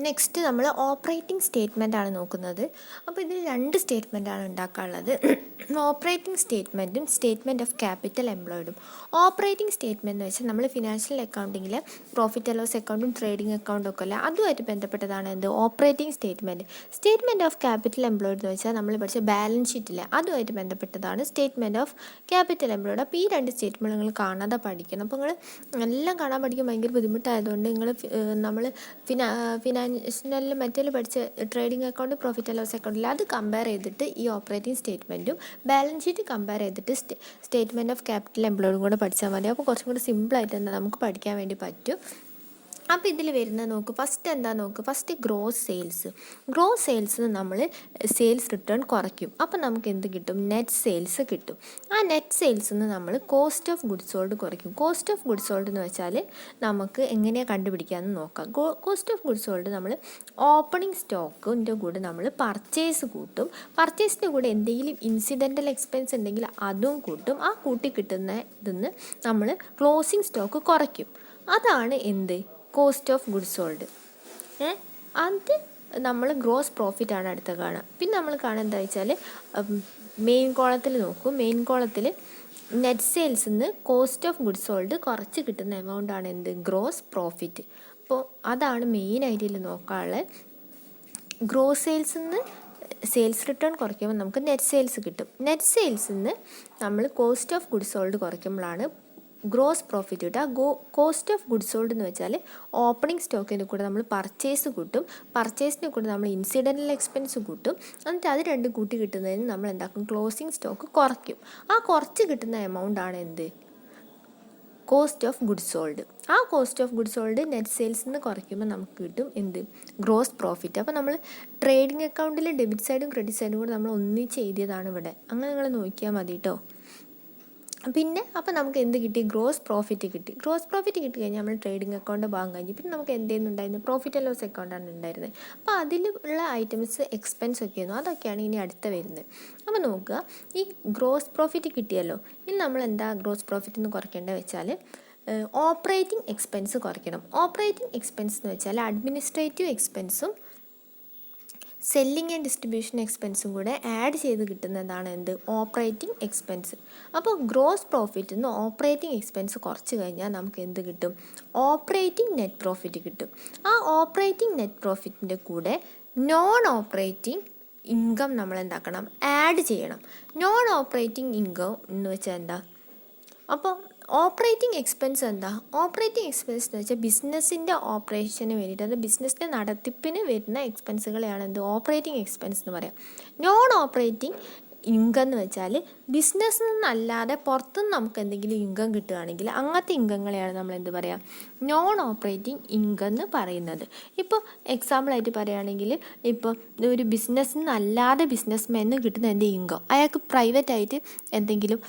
Next നമ്മൾ operating statement ആണ് നോക്കുന്നത്. അപ്പോൾ ഇതിൽ രണ്ട് സ്റ്റേറ്റ്മെൻറ്റാണ് ഉണ്ടാക്കാനുള്ളത്. ഓപ്പറേറ്റിംഗ് സ്റ്റേറ്റ്മെൻറ്റും സ്റ്റേറ്റ്മെൻറ്റ് ഓഫ് ക്യാപിറ്റൽ എംപ്ലോയിഡും. ഓപ്പറേറ്റിംഗ് സ്റ്റേറ്റ്മെൻറ്റ് എന്ന് വെച്ചാൽ നമ്മൾ ഫിനാൻഷ്യൽ അക്കൗണ്ടിങ്ങിലെ പ്രോഫിറ്റ് ആൻഡ് ലോസ് അക്കൗണ്ടും ട്രേഡിംഗ് അക്കൗണ്ടും ഒക്കെ അല്ല, അതുമായിട്ട് ബന്ധപ്പെട്ടതാണ് എന്ത് operating statement. Statement of capital employed എന്ന് വെച്ചാൽ നമ്മൾ പഠിച്ച ബാലൻസ് ഷീറ്റില്ല, അതുമായിട്ട് ബന്ധപ്പെട്ടതാണ് സ്റ്റേറ്റ്മെൻറ്റ് ഓഫ് ക്യാപിറ്റൽ എംപ്ലോയിഡ്. അപ്പോൾ ഈ രണ്ട് സ്റ്റേറ്റ്മെൻറ്റ് നിങ്ങൾ കാണാതെ പഠിക്കണം. അപ്പോൾ നിങ്ങൾ എല്ലാം കാണാൻ പഠിക്കാൻ ഭയങ്കര ബുദ്ധിമുട്ടായതുകൊണ്ട് നമ്മൾ ഫിനാൻഷ്യൽ മറ്റേൽ പഠിച്ച trading account profit and loss അക്കൗണ്ടിൽ അത് കമ്പയർ ചെയ്തിട്ട് ഈ ഓപ്പറേറ്റിംഗ് സ്റ്റേറ്റ്മെൻറ്റും ബാലൻസ് ഷീറ്റ് കമ്പയർ ചെയ്തിട്ട് സ്റ്റേറ്റ്മെൻറ്റ് ഓഫ് ക്യാപിറ്റൽ എംപ്ലോയിഡും കൂടെ പഠിച്ചാൽ മതി. അപ്പോൾ കുറച്ചും കൂടി സിമ്പിളായിട്ട് തന്നെ നമുക്ക് പഠിക്കാൻ വേണ്ടി പറ്റും. അപ്പോൾ ഇതിൽ വരുന്നത് നോക്ക്, ഫസ്റ്റ് എന്താ നോക്ക്, ഫസ്റ്റ് ഗ്രോസ് സെയിൽസ്. ഗ്രോസ് സെയിൽസിന് നമ്മൾ സെയിൽസ് റിട്ടേൺ കുറയ്ക്കും. അപ്പോൾ നമുക്ക് എന്ത് കിട്ടും? നെറ്റ് സെയിൽസ് കിട്ടും. ആ നെറ്റ് സെയിൽസിന് നമ്മൾ കോസ്റ്റ് ഓഫ് ഗുഡ്സ് സോൾഡ് കുറയ്ക്കും. കോസ്റ്റ് ഓഫ് ഗുഡ്സ് സോൾഡ് എന്ന് വെച്ചാൽ നമുക്ക് എങ്ങനെയാണ് കണ്ടുപിടിക്കാമെന്ന് നോക്കാം. കോസ്റ്റ് ഓഫ് ഗുഡ്സ് സോൾഡ് നമ്മൾ ഓപ്പണിംഗ് സ്റ്റോക്കിൻ്റെ കൂടെ നമ്മൾ പർച്ചേസ് കൂട്ടും. പർച്ചേസിൻ്റെ കൂടെ എന്തെങ്കിലും ഇൻസിഡൻ്റൽ എക്സ്പെൻസ് ഉണ്ടെങ്കിൽ അതും കൂട്ടും. ആ കൂട്ടി കിട്ടുന്ന ഇതിന്ന് നമ്മൾ ക്ലോസിംഗ് സ്റ്റോക്ക് കുറയ്ക്കും. അതാണ് എന്ത് കോസ്റ്റ് ഓഫ് ഗുഡ്സ് സോൾഡ്. അത് നമ്മൾ ഗ്രോസ് പ്രോഫിറ്റാണ് അടുത്ത കാണുക. പിന്നെ നമ്മൾ കാണുക എന്താ വെച്ചാൽ മെയിൻ കോളത്തിൽ നോക്കും. മെയിൻ കോളത്തിൽ നെറ്റ് സെയിൽസിൽ നിന്ന് കോസ്റ്റ് ഓഫ് ഗുഡ്സ് സോൾഡ് കുറച്ച് കിട്ടുന്ന എമൗണ്ടാണ് എന്ത് ഗ്രോസ് പ്രോഫിറ്റ്. അപ്പോൾ അതാണ് മെയിനായിട്ട് ഇതിൽ നോക്കാനുള്ളത്. ഗ്രോസ് സെയിൽസിൽ നിന്ന് സെയിൽസ് റിട്ടേൺ കുറയ്ക്കുമ്പോൾ നമുക്ക് നെറ്റ് സെയിൽസ് കിട്ടും. നെറ്റ് സെയിൽസിൽ നിന്ന് നമ്മൾ കോസ്റ്റ് ഓഫ് ഗുഡ്സ് സോൾഡ് കുറയ്ക്കുമ്പോഴാണ് ഗ്രോസ് പ്രോഫിറ്റ് കിട്ടുക. കോസ്റ്റ് ഓഫ് ഗുഡ്സ് സോൾഡ് എന്ന് വെച്ചാൽ ഓപ്പണിംഗ് സ്റ്റോക്കിൻ്റെ കൂടെ നമ്മൾ പർച്ചേസ് കൂട്ടും. പർച്ചേസിൻ്റെ കൂടെ നമ്മൾ ഇൻസിഡൻ്റൽ എക്സ്പെൻസ് കൂട്ടും. എന്നിട്ട് അത് രണ്ടും കൂട്ടി കിട്ടുന്നതിന് നമ്മൾ എന്താക്കും? ക്ലോസിംഗ് സ്റ്റോക്ക് കുറയ്ക്കും. ആ കുറച്ച് കിട്ടുന്ന എമൗണ്ടാണ് എന്ത് കോസ്റ്റ് ഓഫ് ഗുഡ്സ് സോൾഡ്. ആ cost of goods sold net സെയിൽസിൽ നിന്ന് കുറയ്ക്കുമ്പോൾ നമുക്ക് കിട്ടും എന്ത് ഗ്രോസ് പ്രോഫിറ്റ്. അപ്പോൾ നമ്മൾ ട്രേഡിംഗ് അക്കൗണ്ടിൽ ഡെബിറ്റ് സൈഡും ക്രെഡിറ്റ് സൈഡും കൂടെ നമ്മൾ ഒന്നിച്ച് എഴുതിയതാണ് ഇവിടെ. അങ്ങനെ നിങ്ങൾ നോക്കിയാൽ മതി കേട്ടോ. പിന്നെ അപ്പോൾ നമുക്ക് എന്ത് കിട്ടി? ഗ്രോസ് പ്രോഫിറ്റ് കിട്ടി. ഗ്രോസ് പ്രോഫിറ്റ് കിട്ടി കഴിഞ്ഞാൽ നമ്മൾ ട്രേഡിംഗ് അക്കൗണ്ട് ഭാഗം കഴിഞ്ഞ് പിന്നെ നമുക്ക് എന്തെന്നുണ്ടായിരുന്നു? പ്രോഫിറ്റ് ആൻഡ് ലോസ് അക്കൗണ്ടാണ് ഉണ്ടായിരുന്നത്. അപ്പോൾ അതിലുള്ള ഐറ്റംസ് എക്സ്പെൻസ് ഒക്കെ ആയിരുന്നു, അതൊക്കെയാണ് ഇനി അടുത്ത വരുന്നത്. അപ്പോൾ നോക്കുക, ഈ ഗ്രോസ് പ്രോഫിറ്റ് കിട്ടിയല്ലോ. ഇനി നമ്മൾ എന്താ ഗ്രോസ് പ്രോഫിറ്റ് എന്ന് കുറയ്ക്കേണ്ടത് വെച്ചാൽ ഓപ്പറേറ്റിംഗ് എക്സ്പെൻസ് കുറയ്ക്കണം. ഓപ്പറേറ്റിംഗ് എക്സ്പെൻസ് എന്ന് വെച്ചാൽ അഡ്മിനിസ്ട്രേറ്റീവ് എക്സ്പെൻസും സെല്ലിംഗ് ആൻഡ് ഡിസ്ട്രിബ്യൂഷൻ എക്സ്പെൻസും കൂടെ ആഡ് ചെയ്ത് കിട്ടുന്നതാണ് എന്ത് ഓപ്പറേറ്റിംഗ് എക്സ്പെൻസ്. അപ്പോൾ ഗ്രോസ് പ്രോഫിറ്റിൽ നിന്ന് ഓപ്പറേറ്റിംഗ് എക്സ്പെൻസ് കുറച്ച് കഴിഞ്ഞാൽ നമുക്ക് എന്ത് കിട്ടും? ഓപ്പറേറ്റിംഗ് നെറ്റ് പ്രോഫിറ്റ് കിട്ടും. ആ ഓപ്പറേറ്റിംഗ് നെറ്റ് പ്രോഫിറ്റിൻ്റെ കൂടെ നോൺ ഓപ്പറേറ്റിംഗ് ഇൻകം നമ്മൾ എന്താക്കണം? ആഡ് ചെയ്യണം. നോൺ ഓപ്പറേറ്റിംഗ് ഇൻകം എന്ന് വെച്ചാൽ എന്താ? അപ്പോൾ ഓപ്പറേറ്റിംഗ് എക്സ്പെൻസ് എന്താ? ഓപ്പറേറ്റിംഗ് എക്സ്പെൻസ് എന്ന് വെച്ചാൽ ബിസിനസ്സിൻ്റെ ഓപ്പറേഷന് വേണ്ടിയിട്ട്, അത് ബിസിനസ്സിൻ്റെ നടത്തിപ്പിന് വരുന്ന എക്സ്പെൻസുകളെയാണ് എന്ത് ഓപ്പറേറ്റിംഗ് എക്സ്പെൻസ് എന്ന് പറയാം. നോൺ ഓപ്പറേറ്റിംഗ് ഇൻകം എന്ന് വെച്ചാൽ ബിസിനസ്സിൽ നിന്നല്ലാതെ പുറത്തുനിന്ന് നമുക്ക് എന്തെങ്കിലും ഇൻകം കിട്ടുകയാണെങ്കിൽ അങ്ങനത്തെ ഇൻകങ്ങളെയാണ് നമ്മൾ എന്ത് പറയുക? നോൺ ഓപ്പറേറ്റിംഗ് ഇൻകം എന്ന് പറയുന്നത്. ഇപ്പോൾ എക്സാമ്പിളായിട്ട് പറയുകയാണെങ്കിൽ ഇപ്പോൾ ഒരു ബിസിനസ്സിൽ നിന്നല്ലാതെ ബിസിനസ്മാന് കിട്ടുന്ന എന്ത് ഇൻകം, അയാൾക്ക് പ്രൈവറ്റായിട്ട് എന്തെങ്കിലും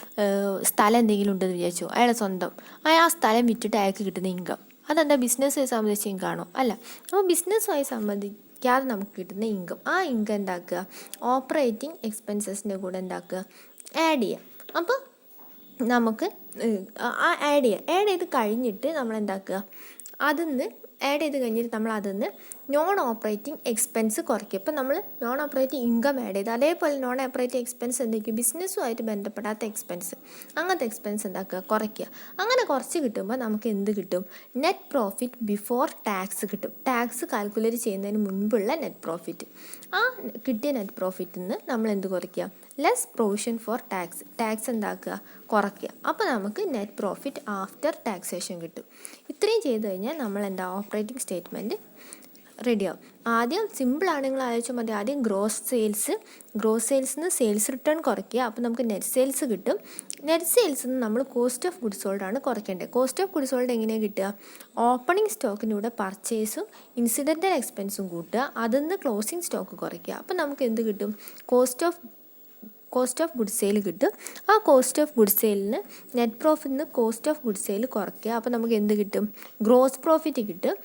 സ്ഥലം എന്തെങ്കിലും ഉണ്ടെന്ന് വിചാരിച്ചു, അയാളെ സ്വന്തം ആ സ്ഥലം വിറ്റിട്ട് അയാൾക്ക് കിട്ടുന്ന ഇൻകം, അതെന്താ ബിസിനസ്സുമായി സംബന്ധിച്ച് ഇൻകം ആണോ? അല്ല. അപ്പോൾ ബിസിനസ്സുമായി സംബന്ധിക്കാതെ നമുക്ക് കിട്ടുന്ന ഇൻകം, ആ ഇൻകം എന്താക്കുക? ഓപ്പറേറ്റിംഗ് എക്സ്പെൻസസിൻ്റെ കൂടെ എന്താക്കുക? ആഡ് ചെയ്യുക. അപ്പോൾ നമുക്ക് ആഡ് ചെയ്ത് കഴിഞ്ഞിട്ട് നമ്മൾ എന്താക്കുക? അതിന്ന് ആഡ് ചെയ്ത് കഴിഞ്ഞിട്ട് നമ്മൾ അതിന്ന് നോൺ ഓപ്പറേറ്റിംഗ് എക്സ്പെൻസ് കുറയ്ക്കും. ഇപ്പം നമ്മൾ നോൺ ഓപ്പറേറ്റിംഗ് ഇൻകം ആഡ് ചെയ്ത് അതേപോലെ നോൺ ഓപ്പറേറ്റിംഗ് എക്സ്പെൻസ് എന്തൊക്കെയും ബിസിനസ്സുമായിട്ട് ബന്ധപ്പെടാത്ത എക്സ്പെൻസ്, അങ്ങനത്തെ എക്സ്പെൻസ് എന്താക്കുക? കുറയ്ക്കുക. അങ്ങനെ കുറച്ച് കിട്ടുമ്പോൾ നമുക്ക് എന്ത് കിട്ടും? നെറ്റ് പ്രോഫിറ്റ് ബിഫോർ ടാക്സ് കിട്ടും. ടാക്സ് കാൽക്കുലേറ്റ് ചെയ്യുന്നതിന് മുൻപുള്ള നെറ്റ് പ്രോഫിറ്റ്. ആ കിട്ടിയ നെറ്റ് പ്രോഫിറ്റിൽ നിന്ന് നമ്മൾ എന്ത് കുറയ്ക്കുക? Less provision for tax. Tax എന്താക്കുക? കുറയ്ക്കുക. അപ്പോൾ നമുക്ക് നെറ്റ് പ്രോഫിറ്റ് ആഫ്റ്റർ ടാക്സേഷൻ കിട്ടും. ഇത്രയും ചെയ്ത് കഴിഞ്ഞാൽ നമ്മൾ എന്താ ഓപ്പറേറ്റിംഗ് സ്റ്റേറ്റ്മെൻറ്റ് റെഡിയാവും. ആദ്യം സിമ്പിളാണ്, നിങ്ങൾ ആലോചിച്ചാൽ മതി. ആദ്യം ഗ്രോസ് സെയിൽസിൽ നിന്ന് സെയിൽസ് റിട്ടേൺ കുറയ്ക്കുക. അപ്പോൾ നമുക്ക് നെറ്റ് സെയിൽസ് കിട്ടും. നെറ്റ് സെയിൽസിൽ നിന്ന് നമ്മൾ കോസ്റ്റ് ഓഫ് ഗുഡ്സ് സോൾഡാണ് കുറയ്ക്കേണ്ടത്. കോസ്റ്റ് ഓഫ് ഗുഡ്സ് സോൾഡ് എങ്ങനെയാണ് കിട്ടുക? ഓപ്പണിംഗ് സ്റ്റോക്കിനൂടെ പർച്ചേസും ഇൻസിഡൻ്റൽ എക്സ്പെൻസും കൂട്ടുക, അതിൽ നിന്ന് ക്ലോസിംഗ് സ്റ്റോക്ക് കുറയ്ക്കുക. അപ്പോൾ നമുക്ക് എന്ത് കിട്ടും? കോസ്റ്റ് ഓഫ് ഗുഡ്സ് സെയിൽ കിട്ടും. ആ കോസ്റ്റ് ഓഫ് ഗുഡ്സ് സെയിലിന് നെറ്റ് പ്രോഫിറ്റിൽ നിന്ന് കോസ്റ്റ് ഓഫ് ഗുഡ്സ് സെയിൽ കുറയ്ക്കുക. അപ്പോൾ നമുക്ക് എന്ത് കിട്ടും? ഗ്രോസ് പ്രോഫിറ്റ് കിട്ടും.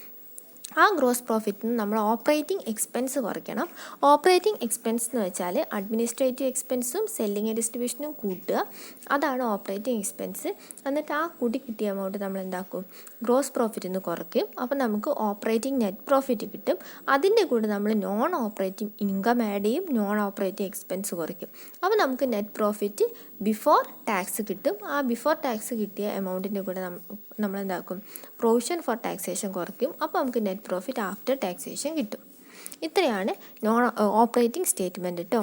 ആ ഗ്രോസ് പ്രോഫിറ്റിൽ നിന്ന് നമ്മൾ ഓപ്പറേറ്റിംഗ് എക്സ്പെൻസ് കുറയ്ക്കണം. ഓപ്പറേറ്റിംഗ് എക്സ്പെൻസ് എന്ന് വെച്ചാൽ അഡ്മിനിസ്ട്രേറ്റീവ് എക്സ്പെൻസും സെല്ലിംഗ് ആൻഡ് ഡിസ്ട്രിബ്യൂഷനും കൂട്ടുക, അതാണ് ഓപ്പറേറ്റിംഗ് എക്സ്പെൻസ്. എന്നിട്ട് ആ കൂടി കിട്ടിയ എമൗണ്ട് നമ്മൾ എന്താക്കും, ഗ്രോസ് പ്രോഫിറ്റിൽ നിന്ന് കുറയ്ക്കും. അപ്പോൾ നമുക്ക് ഓപ്പറേറ്റിംഗ് നെറ്റ് പ്രോഫിറ്റ് കിട്ടും. അതിൻ്റെ കൂടെ നമ്മൾ നോൺ ഓപ്പറേറ്റിംഗ് ഇൻകം ആഡ് ചെയ്യും, നോൺ ഓപ്പറേറ്റിംഗ് എക്സ്പെൻസ് കുറയ്ക്കും. അപ്പോൾ നമുക്ക് നെറ്റ് പ്രോഫിറ്റ് ബിഫോർ ടാക്സ് കിട്ടും. ആ ബിഫോർ ടാക്സ് കിട്ടിയ എമൗണ്ടിൻ്റെ കൂടെ നമ്മളെന്താക്കും, പ്രൊവിഷൻ ഫോർ ടാക്സേഷൻ കുറയ്ക്കും. അപ്പോൾ നമുക്ക് നെറ്റ് പ്രോഫിറ്റ് ആഫ്റ്റർ ടാക്സേഷൻ കിട്ടും. ഇത്രയാണ് നോൺ ഓപ്പറേറ്റിംഗ് സ്റ്റേറ്റ്മെൻറ്റ് കേട്ടോ.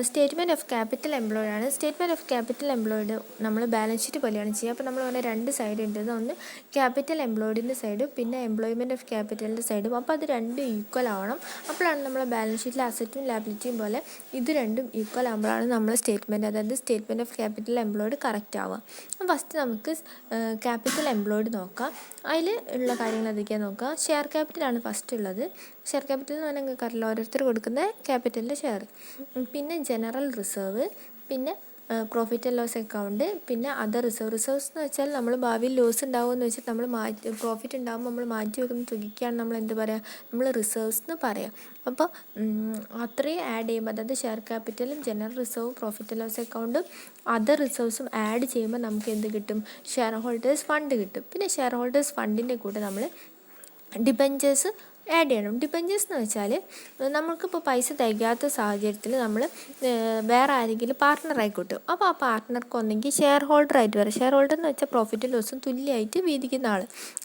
സ്റ്റേറ്റ്മെൻറ്റ് ഓഫ് ക്യാപിറ്റൽ എംപ്ലോയിഡ് ആണ്. സ്റ്റേറ്റ്മെൻറ്റ് ഓഫ് ക്യാപിറ്റൽ എംപ്ലോയിഡ് നമ്മൾ ബാലൻസ് ഷീറ്റ് പോലെയാണ് ചെയ്യുക. അപ്പോൾ നമ്മൾ പറഞ്ഞ രണ്ട് സൈഡ് ഉണ്ട്, ഒന്ന് ക്യാപിറ്റൽ എംപ്ലോയിഡിൻ്റെ സൈഡും പിന്നെ എംപ്ലോയ്മെൻറ്റ് ഓഫ് ക്യാപിറ്റലിൻ്റെ സൈഡും. അപ്പോൾ അത് രണ്ടും ഈക്വൽ ആവണം. അപ്പോഴാണ് നമ്മൾ ബാലൻസ് ഷീറ്റിലെ അസറ്റും ലാബിലിറ്റിയും പോലെ ഇത് രണ്ടും ഈക്വൽ ആകുമ്പോഴാണ് നമ്മൾ സ്റ്റേറ്റ്മെൻറ്റ്, അതായത് statement of capital employed correct ആവുക. ഫസ്റ്റ് നമുക്ക് ക്യാപിറ്റൽ എംപ്ലോയിഡ് നോക്കാം. അതിൽ ഉള്ള കാര്യങ്ങൾ എന്തൊക്കെയാണ് നോക്കാം. ഷെയർ ക്യാപിറ്റലാണ് ഫസ്റ്റ് ഉള്ളത്. ഷെയർ ക്യാപിറ്റൽ എന്ന് പറഞ്ഞാൽ നിങ്ങൾക്ക് അറിയില്ല, ഓരോരുത്തർ കൊടുക്കുന്ന ക്യാപിറ്റലിൻ്റെ ഷെയർ. പിന്നെ ജനറൽ റിസർവ്, പിന്നെ പ്രോഫിറ്റ് ആൻഡ് ലോസ് അക്കൗണ്ട്, പിന്നെ അതർ റിസർവ്. റിസർവ്സ് എന്ന് വെച്ചാൽ നമ്മൾ ഭാവിയിൽ ലോസ് ഉണ്ടാകുമെന്ന് വെച്ചാൽ നമ്മൾ പ്രോഫിറ്റ് ഉണ്ടാകുമ്പോൾ നമ്മൾ മാറ്റി വെക്കുന്ന തുകയ്ക്കാണ് നമ്മൾ എന്ത് പറയുക, നമ്മൾ റിസർവ്സ് എന്ന് പറയാം. അപ്പോൾ അത്രയും ആഡ് ചെയ്യുമ്പോൾ, അതായത് ഷെയർ ക്യാപിറ്റലും ജനറൽ റിസർവും പ്രോഫിറ്റ് ആൻഡ് ലോസ് അക്കൗണ്ടും അതർ റിസർവ്സും ആഡ് ചെയ്യുമ്പോൾ നമുക്ക് എന്ത് കിട്ടും, ഷെയർ ഹോൾഡേഴ്സ് ഫണ്ട് കിട്ടും. പിന്നെ ഷെയർ ഹോൾഡേഴ്സ് ഫണ്ടിൻ്റെ കൂടെ നമ്മൾ ഡിബഞ്ചേഴ്സ് ആഡ് ചെയ്യണം. ഡിബഞ്ചേഴ്സ് എന്ന് വെച്ചാൽ നമുക്കിപ്പോൾ പൈസ തികയാത്ത സാഹചര്യത്തിൽ നമ്മൾ വേറെ ആരെങ്കിലും പാർട്ട്ണറായി കിട്ടും. അപ്പോൾ ആ പാർട്ട്ണർക്ക് ഒന്നെങ്കിൽ ഷെയർ ഹോൾഡറായിട്ട് വരാം. ഷെയർ ഹോൾഡർ എന്ന് വെച്ചാൽ പ്രോഫിറ്റും ലോസും തുല്യമായിട്ട് വീതിക്കുന്ന ആൾ,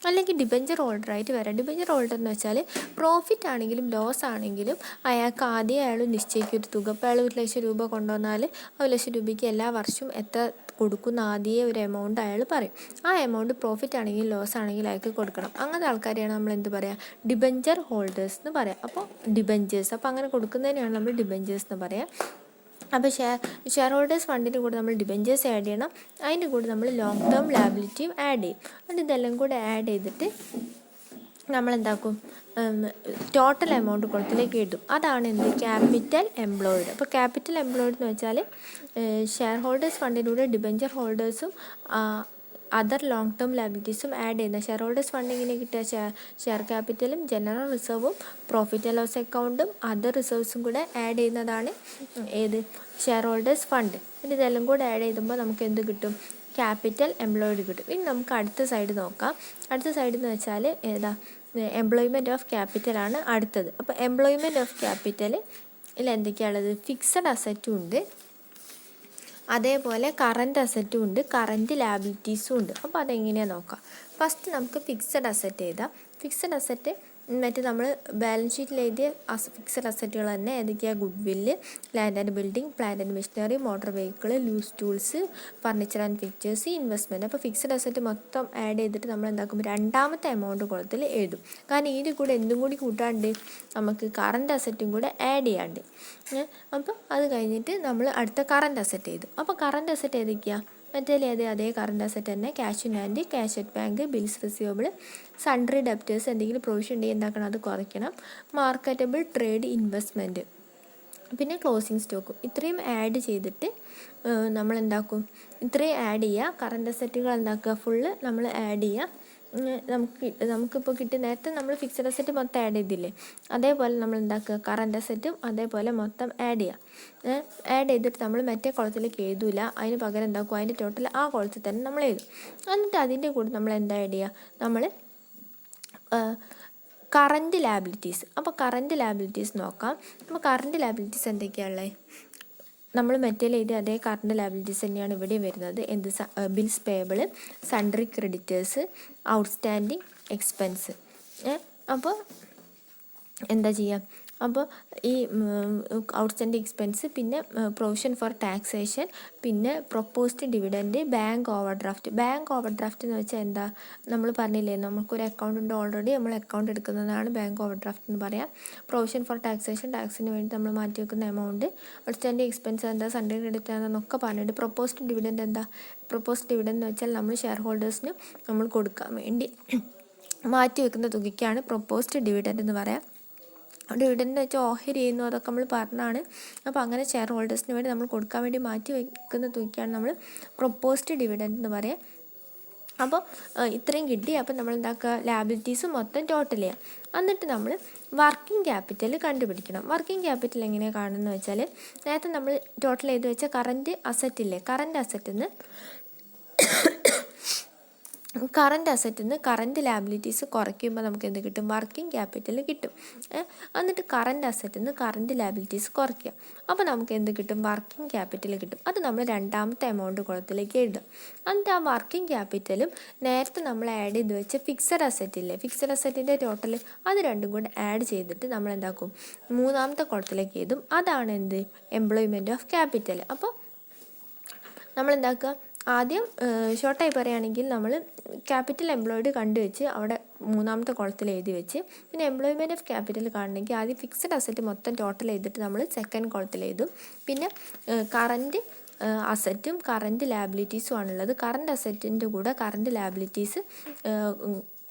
അല്ലെങ്കിൽ ഡിബഞ്ചർ ഹോൾഡറായിട്ട് വരാം. ഡിബഞ്ചർ ഹോൾഡർ എന്ന് വെച്ചാൽ പ്രോഫിറ്റ് ആണെങ്കിലും ലോസ് ആണെങ്കിലും അയാൾക്ക് ആദ്യം അയാൾ നിശ്ചയിക്കും ഒരു തുക. അപ്പോൾ അയാൾ 1,00,000 രൂപ കൊണ്ടുവന്നാൽ 1,00,000 രൂപയ്ക്ക് എല്ലാ വർഷവും എത്ര കൊടുക്കുന്ന ആദ്യമേ ഒരു എമൗണ്ട് അയാൾ പറയും. ആ എമൗണ്ട് പ്രോഫിറ്റ് ആണെങ്കിൽ ലോസ് ആണെങ്കിൽ അയാൾക്ക് കൊടുക്കണം. അങ്ങനത്തെ ആൾക്കാരെയാണ് നമ്മൾ എന്ത് പറയുക, ഡിബഞ്ചർ ഹോൾഡേഴ്സ് എന്ന് പറയാം. അപ്പോൾ ഡിബഞ്ചേഴ്സ്, അപ്പോൾ അങ്ങനെ കൊടുക്കുന്നതിനാണ് നമ്മൾ ഡിബഞ്ചേഴ്സ് എന്ന് പറയാം. അപ്പോൾ ഷെയർ ഹോൾഡേഴ്സ് ഫണ്ടിൻ്റെ കൂടെ നമ്മൾ ഡിബഞ്ചേഴ്സ് ആഡ് ചെയ്യണം. അതിൻ്റെ കൂടെ നമ്മൾ ലോങ് ടേം ലാബിലിറ്റിയും ആഡ് ചെയ്യും. എന്നിട്ട് ഇതെല്ലാം കൂടെ ആഡ് ചെയ്തിട്ട് നമ്മളെന്താക്കും, ടോട്ടൽ എമൗണ്ട് കൊടുത്തിലേക്ക് എഴുതും. അതാണ് എന്ത്, ക്യാപിറ്റൽ എംപ്ലോയിഡ്. അപ്പോൾ ക്യാപിറ്റൽ എംപ്ലോയിഡ് എന്ന് വെച്ചാൽ ഷെയർ ഹോൾഡേഴ്സ് ഫണ്ടിലൂടെ ഡിബഞ്ചർ ഹോൾഡേഴ്സും അതർ ലോങ് ടേം ലാബിലിറ്റീസും ആഡ് ചെയ്യുന്ന. ഷെയർ ഹോൾഡേഴ്സ് ഫണ്ട് ഇങ്ങനെ കിട്ടുക, ഷെയർ ക്യാപിറ്റലും ജനറൽ റിസർവും പ്രോഫിറ്റ് ആൻഡ് ലോസ് അക്കൗണ്ടും അതർ റിസർവ്സും കൂടെ ആഡ് ചെയ്യുന്നതാണ് ഏത്, ഷെയർ ഹോൾഡേഴ്സ് ഫണ്ട്. ഇതെല്ലാം കൂടെ ആഡ് ചെയ്യുമ്പോൾ നമുക്ക് എന്ത് കിട്ടും, ക്യാപിറ്റൽ എംപ്ലോയിഡ് കിട്ടും. ഇനി നമുക്ക് അടുത്ത സൈഡ് നോക്കാം. അടുത്ത സൈഡ് എന്ന് വെച്ചാൽ ഏതാ, എംപ്ലോയ്മെൻറ്റ് ഓഫ് ക്യാപിറ്റലാണ് അടുത്തത്. അപ്പോൾ എംപ്ലോയ്മെൻറ്റ് ഓഫ് ക്യാപിറ്റൽ ഇതിൽ എന്തൊക്കെയാണുള്ളത്, ഫിക്സഡ് അസറ്റും ഉണ്ട്, അതേപോലെ കറൻറ്റ് അസറ്റും ഉണ്ട്, കറൻറ്റ് ലാബിലിറ്റീസും ഉണ്ട്. അപ്പോൾ അതെങ്ങനെയാണ് നോക്കാം. ഫസ്റ്റ് നമുക്ക് ഫിക്സഡ് അസറ്റ് എഴുതാം. ഫിക്സഡ് അസറ്റ് മറ്റേ നമ്മൾ ബാലൻസ് ഷീറ്റിൽ എഴുതിയ ഫിക്സഡ് അസറ്റുകൾ തന്നെ ഏതൊക്കെയാണ്, goodwill, land and building, plant and machinery, motor vehicle, loose tools, furniture and pictures, investment. അപ്പോൾ ഫിക്സഡ് അസറ്റ് മൊത്തം ആഡ് ചെയ്തിട്ട് നമ്മൾ എന്താക്കും, രണ്ടാമത്തെ എമൗണ്ട് കുളത്തിൽ എഴുതും. കാരണം ഇതിൻ്റെ കൂടെ എന്തും കൂടി കൂട്ടാണ്ട് നമുക്ക് കറൻറ്റ് അസറ്റും കൂടെ ആഡ് ചെയ്യാണ്ട്. അപ്പോൾ അത് കഴിഞ്ഞിട്ട് നമ്മൾ അടുത്ത കറൻറ്റ് അസറ്റ് എഴുതും. അപ്പോൾ കറൻറ്റ് അസറ്റ് ഏതൊക്കെയാണ്, അതേ കറൻറ്റ് അസറ്റ് തന്നെ, cash in hand, cash at bank, bills receivable, sundry debtors, എന്തെങ്കിലും പ്രൊവിഷൻ ഉണ്ടെങ്കിൽ എന്താക്കണം, അത് കുറയ്ക്കണം, മാർക്കറ്റബിൾ ട്രേഡ് ഇൻവെസ്റ്റ്മെൻറ്റ്, പിന്നെ ക്ലോസിങ് സ്റ്റോക്കും. ഇത്രയും ആഡ് ചെയ്തിട്ട് നമ്മളെന്താക്കും, ഇത്രയും ആഡ് ചെയ്യുക. കറൻറ്റ് അസറ്റുകൾ എന്താക്കുക, ഫുള്ള് നമ്മൾ ആഡ് ചെയ്യുക. നമുക്കിപ്പോൾ കിട്ടി, നേരത്തെ നമ്മൾ ഫിക്സഡ് അസറ്റ് മൊത്തം ആഡ് ചെയ്തില്ലേ, അതേപോലെ നമ്മൾ എന്താക്കുക, കറൻറ്റ് അസറ്റും അതേപോലെ മൊത്തം ആഡ് ചെയ്യുക. ആഡ് ചെയ്തിട്ട് നമ്മൾ മറ്റേ കുളത്തിലേക്ക് എഴുതില്ല, അതിന് പകരം എന്താക്കും, അതിൻ്റെ ടോട്ടൽ ആ കുളത്തിൽ തന്നെ നമ്മൾ എഴുതും. എന്നിട്ട് അതിൻ്റെ കൂടെ നമ്മൾ എന്താ ആഡ് ചെയ്യുക, നമ്മൾ കറൻറ്റ് ലാബിലിറ്റീസ്. അപ്പോൾ കറൻറ്റ് ലാബിലിറ്റീസ് നോക്കാം. അപ്പോൾ കറൻറ്റ് ലാബിലിറ്റീസ് എന്തൊക്കെയാണുള്ളത്, നമ്മൾ മറ്റേ എഴുതി അതേ കറൻറ്റ് ലാബിലിറ്റീസ് തന്നെയാണ് ഇവിടെ വരുന്നത്. എന്ത്, bills payable, sundry creditors, outstanding expense. അപ്പോൾ എന്താ ചെയ്യുക, അപ്പോൾ ഈ ഔട്ട്സ്റ്റാൻഡിങ് എക്സ്പെൻസ്, പിന്നെ പ്രൊവിഷൻ ഫോർ ടാക്സേഷൻ, പിന്നെ proposed dividend, bank over draft. Bank over draft എന്ന് വെച്ചാൽ എന്താ, നമ്മൾ പറഞ്ഞില്ലേ, നമുക്കൊരു അക്കൗണ്ട് ഉണ്ട് ഓൾറെഡി, നമ്മൾ അക്കൗണ്ട് എടുക്കുന്നതാണ് ബാങ്ക് ഓവർ ഡ്രാഫ്റ്റ് എന്ന് പറയാം. പ്രൊവിഷൻ ഫോർ ടാക്സേഷൻ, ടാക്സിന് വേണ്ടി നമ്മൾ മാറ്റി വെക്കുന്ന എമൗണ്ട്. ഔട്ട്സ്റ്റാൻഡിങ് എക്സ്പെൻസ് എന്താ, സൺഡേ ക്രെഡിറ്റ് എന്താണെന്നൊക്കെ പറഞ്ഞിട്ട്. പ്രൊപ്പോസ്ഡ് ഡിവിഡൻറ്റ് എന്താ, പ്രൊപ്പോസ്ഡ് ഡിവിഡൻറ്റ് എന്ന് വെച്ചാൽ നമ്മൾ ഷെയർ ഹോൾഡേഴ്സിന് നമ്മൾ കൊടുക്കാൻ വേണ്ടി മാറ്റി വെക്കുന്ന തുകയ്ക്കാണ് പ്രൊപ്പോസ്ഡ് ഡിവിഡൻറ്റ് എന്ന് പറയാം. ഡിവിഡൻറ്റ് വെച്ചാൽ ഓഹരി ചെയ്യുന്നു, അതൊക്കെ നമ്മൾ പറഞ്ഞാണ്. അപ്പോൾ അങ്ങനെ ഷെയർ ഹോൾഡേഴ്സിന് വേണ്ടി നമ്മൾ കൊടുക്കാൻ വേണ്ടി മാറ്റി വയ്ക്കുന്ന തുകയ്ക്കാണ് നമ്മൾ പ്രൊപ്പോസ്ഡ് ഡിവിഡൻറ്റ് എന്ന് പറയാം. അപ്പോൾ ഇത്രയും കിട്ടി. അപ്പോൾ നമ്മൾ എന്താക്കുക, ലാബിലിറ്റീസ് മൊത്തം ടോട്ടൽ ചെയ്യാം. എന്നിട്ട് നമ്മൾ വർക്കിംഗ് ക്യാപിറ്റൽ കണ്ടുപിടിക്കണം. വർക്കിംഗ് ക്യാപിറ്റൽ എങ്ങനെയാണ് കാണുന്നത് വെച്ചാൽ, നേരത്തെ നമ്മൾ ടോട്ടൽ ചെയ്ത് വെച്ച കറൻറ്റ് അസറ്റില്ലേ, കറൻറ്റ് അസറ്റിൽ നിന്ന് കറൻറ്റ് ലാബിലിറ്റീസ് കുറയ്ക്കുമ്പോൾ നമുക്ക് എന്ത് കിട്ടും, വർക്കിംഗ് ക്യാപിറ്റൽ കിട്ടും. എന്നിട്ട് കറൻറ്റ് അസറ്റിൽ നിന്ന് കറൻറ്റ് ലാബിലിറ്റീസ് കുറയ്ക്കുക. അപ്പോൾ നമുക്ക് എന്ത് കിട്ടും, വർക്കിംഗ് ക്യാപിറ്റൽ കിട്ടും. അത് നമ്മൾ രണ്ടാമത്തെ എമൗണ്ട് കുളത്തിലേക്ക് എഴുതുക. എന്നിട്ട് ആ വർക്കിംഗ് ക്യാപിറ്റലും നേരത്തെ നമ്മൾ ആഡ് ചെയ്ത് വെച്ച ഫിക്സഡ് അസറ്റില്ലേ, ഫിക്സഡ് അസറ്റിൻ്റെ ടോട്ടൽ, അത് രണ്ടും കൂടെ ആഡ് ചെയ്തിട്ട് നമ്മൾ എന്താക്കും, മൂന്നാമത്തെ കുളത്തിലേക്ക് എഴുതും. അതാണ് എന്ത്, എംപ്ലോയ്മെൻറ്റ് ഓഫ് ക്യാപിറ്റൽ. അപ്പോൾ നമ്മൾ എന്താക്കുക, ആദ്യം ഷോർട്ടായി പറയുകയാണെങ്കിൽ നമ്മൾ ക്യാപിറ്റൽ എംപ്ലോയിഡ് കണ്ടുവെച്ച് അവിടെ മൂന്നാമത്തെ കോളത്തിൽ എഴുതി വെച്ച്, പിന്നെ എംപ്ലോയ്മെൻറ്റ് ഓഫ് ക്യാപിറ്റൽ കാണണമെങ്കിൽ ആദ്യം ഫിക്സഡ് അസറ്റ് മൊത്തം ടോട്ടൽ ചെയ്തിട്ട് നമ്മൾ സെക്കൻഡ് കോളത്തിൽ എഴുതും. പിന്നെ കറൻറ്റ് അസറ്റും കറൻറ്റ് ലാബിലിറ്റീസും ആണുള്ളത്. കറൻറ്റ് അസറ്റിൻ്റെ കൂടെ കറൻറ്റ് ലാബിലിറ്റീസ്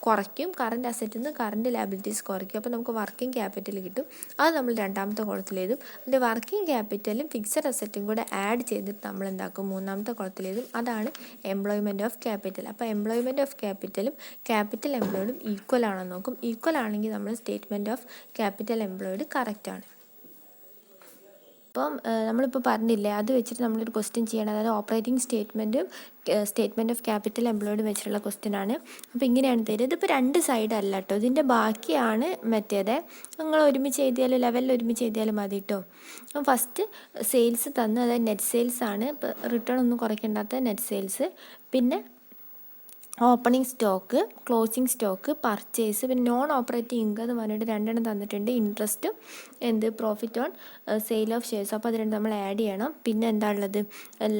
കുറയ്ക്കും, കറൻറ്റ് അസറ്റിൽ നിന്ന് കറൻറ്റ് ലാബിലിറ്റീസ് കുറയ്ക്കും. അപ്പോൾ നമുക്ക് വർക്കിംഗ് ക്യാപിറ്റൽ കിട്ടും. അത് നമ്മൾ രണ്ടാമത്തെ കോളത്തിൽ എഴുതും. അതിൻ്റെ വർക്കിംഗ് ക്യാപിറ്റലും ഫിക്സഡ് അസറ്റും കൂടെ ആഡ് ചെയ്തിട്ട് നമ്മൾ എന്താക്കും, മൂന്നാമത്തെ കോളത്തിൽ എഴുതും. അതാണ് എംപ്ലോയ്മെൻറ്റ് ഓഫ് ക്യാപിറ്റൽ. അപ്പോൾ എംപ്ലോയ്മെൻറ്റ് ഓഫ് ക്യാപിറ്റലും ക്യാപിറ്റൽ എംപ്ലോയിഡും ഈക്വൽ ആണെന്ന് നോക്കും. ഈക്വൽ ആണെങ്കിൽ നമ്മൾ സ്റ്റേറ്റ്മെൻറ്റ് ഓഫ് ക്യാപിറ്റൽ എംപ്ലോയിഡ് കറക്റ്റാണ്. അപ്പം നമ്മളിപ്പോൾ പറഞ്ഞില്ലേ, അത് വെച്ചിട്ട് നമ്മളൊരു ക്വസ്റ്റ്യൻ ചെയ്യണം. അതായത് operating statement of capital employed വെച്ചിട്ടുള്ള ക്വസ്റ്റ്യനാണ്. അപ്പോൾ ഇങ്ങനെയാണ് തരുന്നത്. ഇതിപ്പോൾ രണ്ട് സൈഡ് അല്ല കേട്ടോ, ഇതിൻ്റെ ബാക്കിയാണ് മറ്റേത്. നിങ്ങൾ ഒരുമിച്ച് എഴുതിയാലും ലെവലിൽ ഒരുമിച്ച് എഴുതിയാലും മതി കേട്ടോ. അപ്പം ഫസ്റ്റ് സെയിൽസ് തന്നു, അതായത് നെറ്റ് സെയിൽസ് ആണ്. ഇപ്പോൾ റിട്ടേൺ ഒന്നും കുറയ്ക്കേണ്ടാത്ത നെറ്റ് സെയിൽസ്. പിന്നെ opening stock, closing stock, purchase, പിന്നെ നോൺ ഓപ്പറേറ്റിംഗ് ഇൻകം എന്ന് പറഞ്ഞിട്ട് രണ്ടെണ്ണം തന്നിട്ടുണ്ട്. ഇൻട്രസ്റ്റും profit on sale of shares. അപ്പോൾ അത് രണ്ട് നമ്മൾ ആഡ് ചെയ്യണം. പിന്നെ എന്താ ഉള്ളത്,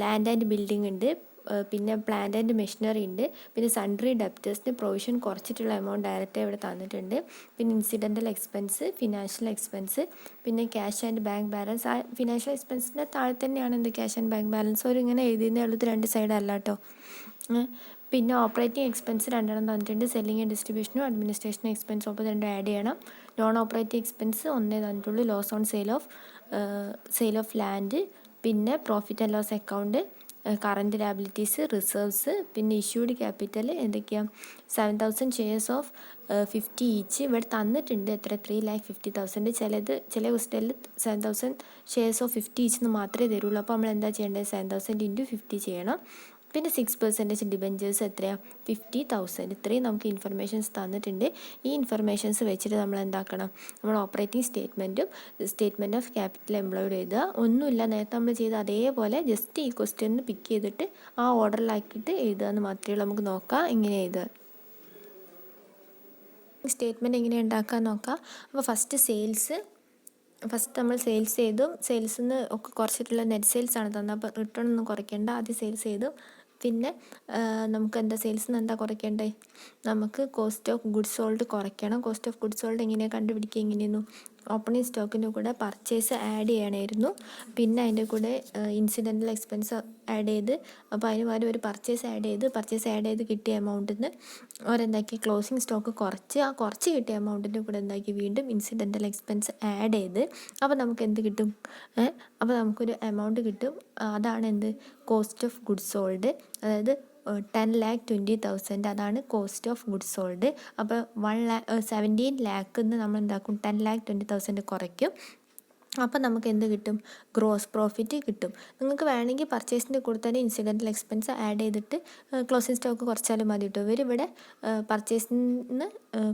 ലാൻഡ് ആൻഡ് ബിൽഡിംഗ് ഉണ്ട്, പിന്നെ പ്ലാന്റ് ആൻഡ് മെഷീനറി ഉണ്ട്, പിന്നെ സൺട്രി ഡെപ്റ്റേഴ്സിന് പ്രൊവിഷൻ കുറച്ചിട്ടുള്ള എമൗണ്ട് ഡയറക്റ്റ് ഇവിടെ തന്നിട്ടുണ്ട്. പിന്നെ ഇൻസിഡൻ്റൽ എക്സ്പെൻസ്, ഫിനാൻഷ്യൽ എക്സ്പെൻസ്, പിന്നെ ക്യാഷ് ആൻഡ് ബാങ്ക് ബാലൻസ്. ആ ഫിനാൻഷ്യൽ എക്സ്പെൻസിൻ്റെ താഴെ തന്നെയാണ് എന്ത്, ക്യാഷ് ആൻഡ് ബാങ്ക് ബാലൻസ്. ഒരു ഇങ്ങനെ എഴുതിയതേ ഉള്ളത്, രണ്ട് സൈഡല്ല കേട്ടോ. പിന്നെ ഓപ്പറേറ്റിംഗ് എക്സ്പെൻസ് രണ്ടെണ്ണം തന്നിട്ടുണ്ട്, സെല്ലിംഗ് ആൻഡ് ഡിസ്ട്രിബ്യൂഷനും അഡ്മിനിസ്ട്രേഷൻ എക്സ്പെൻസും. അപ്പോൾ രണ്ടും ആഡ് ചെയ്യണം. നോൺ ഓപ്പറേറ്റിംഗ് എക്സ്പെൻസ് ഒന്നേ തന്നിട്ടുള്ളൂ, loss on sale of land, പിന്നെ profit and loss account, current liabilities, reserves, പിന്നെ ഇഷ്യൂഡ് ക്യാപിറ്റൽ എന്തൊക്കെയാണ്, 7,000 ഷെയർസ് ഓഫ് 50 ഈച്ച്. ഇവിടെ തന്നിട്ടുണ്ട് എത്ര, 3,50,000. ചില ക്വസ്റ്റനിൽ 7,000 ഷെയർസ് ഓഫ് 50 ഈച്ച് എന്ന് മാത്രമേ തരുള്ളൂ. അപ്പോൾ നമ്മൾ എന്താ ചെയ്യേണ്ടത്, 7,000 × 50 ചെയ്യണം. പിന്നെ 6% ഡിബെഞ്ചേഴ്സ് എത്രയാണ്, 50,000. ഇത്രയും നമുക്ക് ഇൻഫർമേഷൻസ് തന്നിട്ടുണ്ട്. ഈ ഇൻഫർമേഷൻസ് വെച്ചിട്ട് നമ്മൾ എന്താക്കണം, നമ്മൾ operating statement of capital employed എഴുതുക. ഒന്നുമില്ല, നേരത്തെ നമ്മൾ ചെയ്ത അതേപോലെ ജസ്റ്റ് ഈ ക്വസ്റ്റ്യൻ പിക്ക് ചെയ്തിട്ട് ആ ഓർഡറിലാക്കിയിട്ട് എഴുതുക എന്ന് മാത്രമേ ഉള്ളൂ. നമുക്ക് നോക്കാം എങ്ങനെ എഴുതുക. സ്റ്റേറ്റ്മെൻറ്റ് എങ്ങനെ ഉണ്ടാക്കാൻ നോക്കാം. അപ്പോൾ ഫസ്റ്റ് നമ്മൾ സെയിൽസ് ചെയ്തു. സെയിൽസിൽ നിന്ന് ഒക്കെ കുറച്ചിട്ടുള്ള നെറ്റ് സെയിൽസ് ആണ് തന്നത്. അപ്പോൾ റിട്ടേൺ ഒന്നും കുറയ്ക്കേണ്ട, ആദ്യം സെയിൽസ് ചെയ്തു. പിന്നെ നമുക്ക് എന്താ, സെയിൽസിൽ നിന്ന് എന്താ കുറയ്ക്കേണ്ടത്, നമുക്ക് കോസ്റ്റ് ഓഫ് ഗുഡ്സ് സോൾഡ് കുറയ്ക്കണം. കോസ്റ്റ് ഓഫ് ഗുഡ്സ് സോൾഡ് എങ്ങനെയാണ് കണ്ടുപിടിക്കുക, എങ്ങനെയായിരുന്നു, ഓപ്പണിംഗ് സ്റ്റോക്കിൻ്റെ കൂടെ പർച്ചേസ് ആഡ് ചെയ്യണമായിരുന്നു. പിന്നെ അതിൻ്റെ കൂടെ ഇൻസിഡൻ്റൽ എക്സ്പെൻസ് ആഡ് ചെയ്ത്, അപ്പോൾ അതിന് പകരം ഒരു പർച്ചേസ് ആഡ് ചെയ്ത് കിട്ടിയ എമൗണ്ടിൽ നിന്ന് അവരെന്താക്കി, ക്ലോസിംഗ് സ്റ്റോക്ക് കുറച്ച്, ആ കുറച്ച് കിട്ടിയ എമൗണ്ടിൻ്റെ കൂടെ എന്താക്കി, വീണ്ടും ഇൻസിഡൻ്റൽ എക്സ്പെൻസ് ആഡ് ചെയ്ത്, അപ്പോൾ നമുക്ക് എന്ത് കിട്ടും, അപ്പോൾ നമുക്കൊരു എമൗണ്ട് കിട്ടും. അതാണ് എന്ത്, കോസ്റ്റ് ഓഫ് ഗുഡ്സ് സോൾഡ്. അതായത് 10,20,000 അതാണ് കോസ്റ്റ് ഓഫ് ഗുഡ്സ് സോൾഡ്. അപ്പോൾ 17 ലാഖിൽ നിന്ന് നമ്മൾ എന്താക്കും, 10,20,000 കുറയ്ക്കും. അപ്പോൾ നമുക്ക് എന്ത് കിട്ടും, ഗ്രോസ് പ്രോഫിറ്റ് കിട്ടും. നിങ്ങൾക്ക് വേണമെങ്കിൽ പർച്ചേസിൻ്റെ കൂടെ തന്നെ ഇൻസിഡൻ്റൽ എക്സ്പെൻസ് ആഡ് ചെയ്തിട്ട് ക്ലോസിംഗ് സ്റ്റോക്ക് കുറച്ചാലും മതി കേട്ടോ. ഇവരിവിടെ പർച്ചേസിൽ നിന്ന്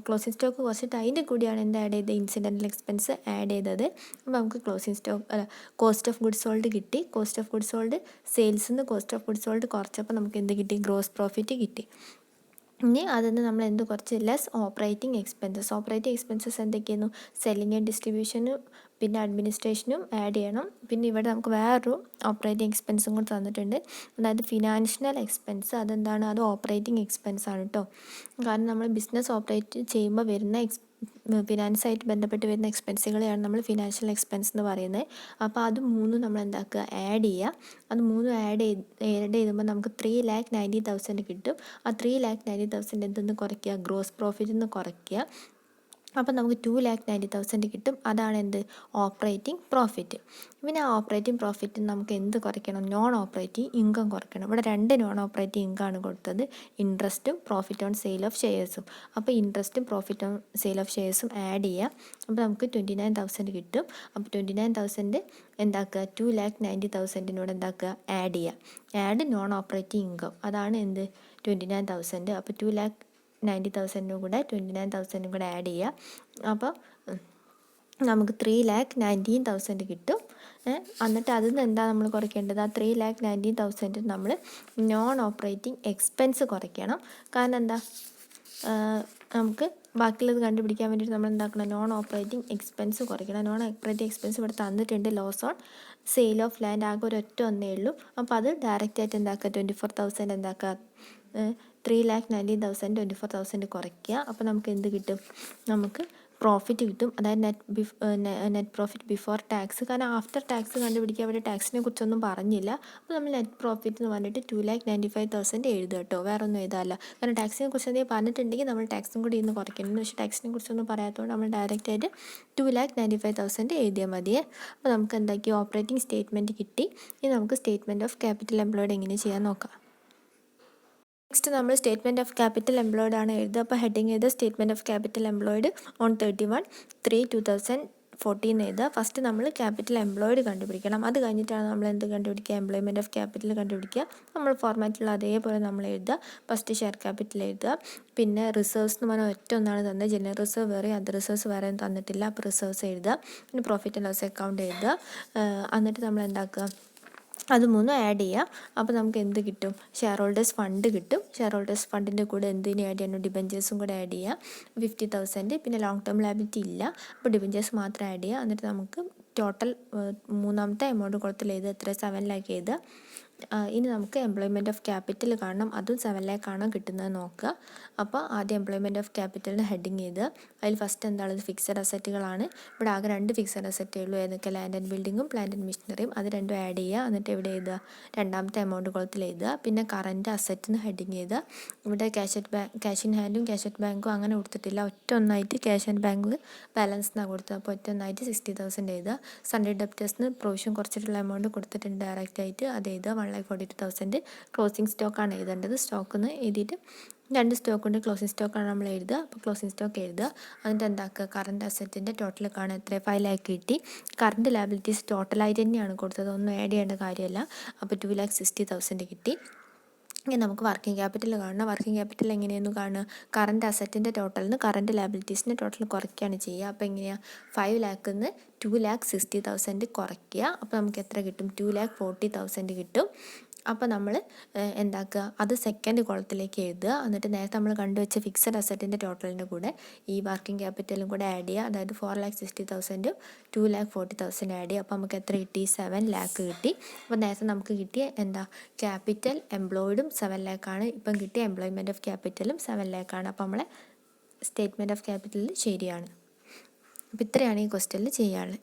ക്ലോസിംഗ് സ്റ്റോക്ക് കുറച്ചിട്ട് അതിൻ്റെ കൂടിയാണ് എന്ത് ആഡ് ചെയ്തത്, ഇൻസിഡൻ്റൽ എക്സ്പെൻസ് ആഡ് ചെയ്തത്. അപ്പോൾ നമുക്ക് കോസ്റ്റ് ഓഫ് ഗുഡ്സ് സോൾഡ് കിട്ടി. കോസ്റ്റ് ഓഫ് ഗുഡ്സ് സോൾഡ് സെയിൽസിൽ നിന്ന് കോസ്റ്റ് ഓഫ് ഗുഡ്സ് സോൾഡ് കുറച്ചപ്പോൾ നമുക്ക് എന്ത് കിട്ടി, ഗ്രോസ് പ്രോഫിറ്റ് കിട്ടി. ഇനി അതിന് നമ്മൾ എന്ത് കുറച്ച്, ലെസ് ഓപ്പറേറ്റിംഗ് എക്സ്പെൻസസ് എന്തൊക്കെയായിരുന്നു, സെല്ലിംഗ് ആൻഡ് ഡിസ്ട്രിബ്യൂഷനും പിന്നെ അഡ്മിനിസ്ട്രേഷനും ആഡ് ചെയ്യണം. പിന്നെ ഇവിടെ നമുക്ക് വേറൊരു ഓപ്പറേറ്റിംഗ് എക്സ്പെൻസും കൂടി തന്നിട്ടുണ്ട്, അതായത് ഫിനാൻഷ്യൽ എക്സ്പെൻസ്. അതെന്താണ്, അത് ഓപ്പറേറ്റിംഗ് എക്സ്പെൻസ് ആണ് കേട്ടോ. കാരണം നമ്മൾ ബിസിനസ് ഓപ്പറേറ്റ് ചെയ്യുമ്പോൾ വരുന്ന ഫിനാൻസായിട്ട് ബന്ധപ്പെട്ട് വരുന്ന എക്സ്പെൻസുകളെയാണ് നമ്മൾ ഫിനാൻഷ്യൽ എക്സ്പെൻസ് എന്ന് പറയുന്നത്. അപ്പോൾ അത് മൂന്നും നമ്മൾ എന്താക്കുക, ആഡ് ചെയ്യുക. അത് മൂന്നും ആഡ് ചെയ്തുമ്പോൾ നമുക്ക് 3,90,000 കിട്ടും. ആ 3,90,000 എന്തെന്ന് കുറയ്ക്കുക, ഗ്രോസ് പ്രോഫിറ്റിൽ നിന്ന് കുറയ്ക്കുക. അപ്പം നമുക്ക് 2,90,000 കിട്ടും. അതാണ് എന്ത് ഓപ്പറേറ്റിംഗ് പ്രോഫിറ്റ്. പിന്നെ ആ ഓപ്പറേറ്റിംഗ് പ്രോഫിറ്റ് നമുക്ക് എന്ത് കുറയ്ക്കണം? നോൺ ഓപ്പറേറ്റിംഗ് ഇൻകം കുറയ്ക്കണം. ഇവിടെ 2 നോൺ ഓപ്പറേറ്റിംഗ് ഇൻകം ആണ് കൊടുത്തത്, ഇൻട്രസ്റ്റും പ്രോഫിറ്റ് ഓൺ സെയിൽ ഓഫ് ഷെയർസും. അപ്പോൾ ഇൻട്രസ്റ്റും പ്രോഫിറ്റ് ഓൺ സെയിൽ ഓഫ് ഷെയർസും ആഡ് ചെയ്യാം. അപ്പോൾ നമുക്ക് 29,000 കിട്ടും. അപ്പോൾ 29,000 എന്താക്കുക? 2,90,000 എന്താക്കുക? ആഡ് ചെയ്യുക. ആഡ് നോൺ ഓപ്പറേറ്റിംഗ് ഇൻകം, അതാണ് എന്ത് 29,000. അപ്പോൾ 2,90,000 കൂടെ 29,000 കൂടെ ആഡ് ചെയ്യുക. അപ്പോൾ നമുക്ക് 3,19,000 കിട്ടും. എന്നിട്ട് അതിൽ നിന്ന് എന്താ നമ്മൾ കുറയ്ക്കേണ്ടത്? ആ 3,19,000 നമ്മൾ നോൺ ഓപ്പറേറ്റിംഗ് എക്സ്പെൻസ് കുറയ്ക്കണം. കാരണം എന്താ, നമുക്ക് ബാക്കിയുള്ളത് കണ്ടുപിടിക്കാൻ വേണ്ടിയിട്ട് നമ്മൾ എന്താക്കണം? നോൺ ഓപ്പറേറ്റിംഗ് എക്സ്പെൻസ് കുറയ്ക്കണം. നോൺ ഓപ്പറേറ്റിംഗ് എക്സ്പെൻസ് ഇവിടെ തന്നിട്ടുണ്ട്, loss on sale of land, ആകെ ഒരൊറ്റ ഒന്നേ ഉള്ളൂ. അപ്പോൾ അത് ഡയറക്റ്റായിട്ട് എന്താക്കുക? 24,000 എന്താക്കുക? 3,19,000 24,000 കുറയ്ക്കുക. അപ്പോൾ നമുക്ക് എന്ത് കിട്ടും? നമുക്ക് പ്രോഫിറ്റ് കിട്ടും. അതായത് നെറ്റ് പ്രോഫിറ്റ് ബിഫോർ ടാക്സ്. കാരണം ആഫ്റ്റർ ടാക്സ് കണ്ടുപിടിക്കുക, അവിടെ ടാക്സിനെ കുറിച്ചൊന്നും പറഞ്ഞില്ല. അപ്പോൾ നമ്മൾ നെറ്റ് പ്രോഫിറ്റ് എന്ന് പറഞ്ഞിട്ട് 2,95,000 എഴുതുക കേട്ടോ, വേറെ ഒന്നും എഴുതാമല്ല. കാരണം ടാക്സിനെ കുറിച്ച് എന്തെങ്കിലും പറഞ്ഞിട്ടുണ്ടെങ്കിൽ നമ്മൾ ടാക്സും കൂടി ഇന്ന് കുറയ്ക്കണം. പക്ഷേ ടാക്സിനെ കുറിച്ചൊന്നും പറയാത്തതുകൊണ്ട് നമ്മൾ ഡയറക്റ്റായിട്ട് 2,95,000 എഴുതിയാൽ മതിയേ. അപ്പോൾ നമുക്ക് എന്താക്കി? ഓപ്പറേറ്റിംഗ് സ്റ്റേറ്റ്മെൻറ്റ് കിട്ടി. ഇനി നമുക്ക് സ്റ്റേറ്റ്മെൻറ്റ് ഓഫ് ക്യാപിറ്റൽ എംപ്ലോയ്ഡ് എങ്ങനെ ചെയ്യാൻ നോക്കാം. നെക്സ്റ്റ് നമ്മൾ സ്റ്റേറ്റ്മെൻറ്റ് ഓഫ് ക്യാപിറ്റൽ എംപ്ലോയ്ഡ് ആണ് എഴുതുക. അപ്പോൾ ഹെഡിങ് എഴുതുക statement of capital employed on 31/3/2014 എഴുതുക. ഫസ്റ്റ് നമ്മൾ ക്യാപിറ്റൽ എംപ്ലോയ്ഡ് കണ്ടുപിടിക്കണം. അത് കഴിഞ്ഞിട്ടാണ് നമ്മൾ എന്ത് കണ്ടുപിടിക്കുക? എംപ്ലോയ്മെൻറ്റ് ഓഫ് ക്യാപിറ്റൽ കണ്ടുപിടിക്കുക. നമ്മൾ ഫോർമാറ്റിലുള്ള അതേപോലെ നമ്മൾ എഴുതുക. ഫസ്റ്റ് ഷെയർ ക്യാപിറ്റൽ എഴുതുക. പിന്നെ റിസർവ്സ് എന്ന് പറഞ്ഞാൽ ഒറ്റ ഒന്നാണ് തന്നത്, ജനറൽ റിസർവ് വേറെ അതർ റിസർവ്സ് വേറെ തന്നിട്ടില്ല. അപ്പോൾ റിസർവ്സ് എഴുതുക. പിന്നെ പ്രോഫിറ്റ് ആൻഡ് ലോസ് അക്കൗണ്ട് എഴുതുക. എന്നിട്ട് നമ്മൾ എന്താക്കുക? അത് മൂന്നും ആഡ് ചെയ്യുക. അപ്പോൾ നമുക്ക് എന്ത് കിട്ടും? ഷെയർ ഹോൾഡേഴ്സ് ഫണ്ട് കിട്ടും. ഷെയർ ഹോൾഡേഴ്സ് ഫണ്ടിൻ്റെ കൂടെ എന്തിനും ആഡ് ചെയ്യണം? ഡിബഞ്ചേഴ്സും കൂടെ ആഡ് ചെയ്യുക. 50,000. പിന്നെ ലോങ് ടേം ലയബിലിറ്റി ഇല്ല, അപ്പോൾ ഡിബഞ്ചേഴ്സ് മാത്രം ആഡ് ചെയ്യുക. എന്നിട്ട് നമുക്ക് ടോട്ടൽ മൂന്നാമത്തെ എമൗണ്ട് കൊടുത്തിൽ എഴുതുക. എത്ര? 7 lakh എഴുതുക. ഇനി നമുക്ക് എംപ്ലോയ്മെൻറ്റ് ഓഫ് ക്യാപിറ്റൽ കാണണം. അതും 7 lakh ആണോ കിട്ടുന്നത് നോക്കുക. അപ്പോൾ ആദ്യം എംപ്ലോയ്മെൻറ്റ് ഓഫ് ക്യാപിറ്റലിന് ഹെഡിങ് ചെയ്ത് അതിൽ ഫസ്റ്റ് എന്താണ്? ഫിക്സഡ് അസറ്റുകളാണ്. ഇവിടെ ആകെ 2 ഫിക്സഡ് അസറ്റേ ഉള്ളൂ. ഏതൊക്കെ? ലാൻഡ് ആൻഡ് ബിൽഡിങ്ങും പ്ലാന്റ് ആൻഡ് മെഷീനറിയും. അത് രണ്ടും ആഡ് ചെയ്യുക. എന്നിട്ട് എവിടെ എഴുതുക? രണ്ടാമത്തെ എമൗണ്ട് കുളത്തിൽ എഴുതുക. പിന്നെ കറൻറ്റ് അസറ്റിന് ഹെഡിങ് ചെയ്ത് ഇവിടെ ക്യാഷ് ഇൻ ഹാൻഡും ക്യാഷ് അറ്റ് ബാങ്കും അങ്ങനെ കൊടുത്തിട്ടില്ല, ഒറ്റ ഒന്നായിട്ട് ക്യാഷ് ആൻഡ് ബാങ്ക് ബാലൻസ് എന്നാണ് കൊടുത്തത്. അപ്പോൾ ഒറ്റ ഒന്നായിട്ട് 60,000 എഴുതുക. സൺഡേ ഡെപ്റ്റേഴ്സിന് പ്രൊവിഷൻ കുറച്ചിട്ടുള്ള എമൗണ്ട് കൊടുത്തിട്ടുണ്ട് ഡയറക്റ്റായിട്ട്, അത് എഴുതുക. 1,42,000. ക്ലോസിംഗ് സ്റ്റോക്കാണ് എഴുതേണ്ടത്. സ്റ്റോക്കിൽ നിന്ന് എഴുതിയിട്ട് 2 സ്റ്റോക്കുണ്ട്, ക്ലോസിംഗ് സ്റ്റോക്കാണ് നമ്മൾ എഴുതുക. അപ്പോൾ ക്ലോസിംഗ് സ്റ്റോക്ക് എഴുതുക. എന്നിട്ട് എന്താക്കുക? കറണ്ട് അസറ്റിൻ്റെ ടോട്ടൽ കാണാൻ എത്ര? 5 lakh കിട്ടി. കറണ്ട് ലയബിലിറ്റീസ് ടോട്ടലായിട്ട് തന്നെയാണ് കൊടുത്തത്, ഒന്നും ആഡ് ചെയ്യേണ്ട കാര്യമല്ല. അപ്പോൾ 2,60,000 കിട്ടി. ഇനി നമുക്ക് വർക്കിംഗ് ക്യാപിറ്റൽ കാണണം. വർക്കിംഗ് ക്യാപിറ്റൽ എങ്ങനെയായിരുന്നു കാണുക? കറണ്ട് അസറ്റിൻ്റെ ടോട്ടലിൽ നിന്ന് കറണ്ട് ലയബിലിറ്റീസിൻ്റെ ടോട്ടൽ കുറയ്ക്കുകയാണ് ചെയ്യുക. അപ്പോൾ എങ്ങനെയാണ്? 5 lakh നിന്ന് 2,60,000 കുറയ്ക്കുക. അപ്പോൾ നമുക്ക് എത്ര കിട്ടും? 2,40,000 കിട്ടും. അപ്പോൾ നമ്മൾ എന്താക്കുക? അത് സെക്കൻഡ് കോളത്തിലേക്ക് എഴുതുക. എന്നിട്ട് നേരത്തെ നമ്മൾ കണ്ടുവച്ച ഫിക്സഡ് അസറ്റിൻ്റെ ടോട്ടലിൻ്റെ കൂടെ ഈ വർക്കിംഗ് ക്യാപിറ്റലും കൂടെ ആഡ് ചെയ്യുക. അതായത് 4,60,000 2,40,000 ആഡ് ചെയ്യുക. അപ്പോൾ നമുക്ക് എത്ര കിട്ടി? 7 lakh കിട്ടി. അപ്പോൾ നേരത്തെ നമുക്ക് കിട്ടിയ എന്താ? ക്യാപിറ്റൽ എംപ്ലോയ്ഡും 7 lakh ആണ്. ഇപ്പം കിട്ടിയ എംപ്ലോയ്മെൻറ്റ് ഓഫ് ക്യാപിറ്റലും 7 lakh ആണ്. അപ്പോൾ നമ്മളെ സ്റ്റേറ്റ്മെൻറ്റ് ഓഫ് ക്യാപിറ്റലിൽ ശരിയാണ്. അപ്പോൾ ഇത്രയാണ് ഈ ക്വസ്റ്റ്യനിൽ ചെയ്യാനുള്ളത്.